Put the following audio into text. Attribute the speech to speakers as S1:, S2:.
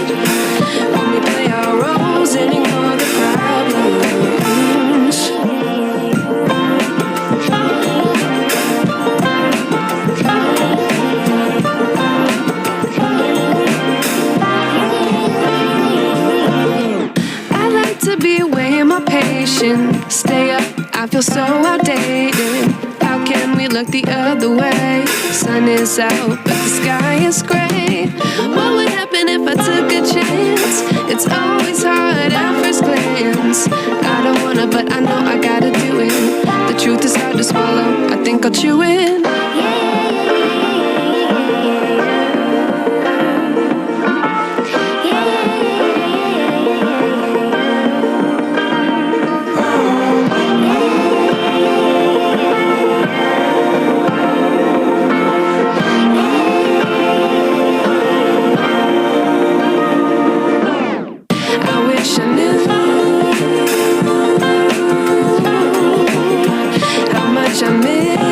S1: When we play our roles and ignore the problems. I like to be away in my patience. Stay up, I feel so outdated. How can we look the other way? Sun is out, but the sky is gray. What would happen if I took a chance? It's always hard at first glance. I don't wanna, but I know I gotta do it. The truth is hard to swallow, I think I'll chew it. I miss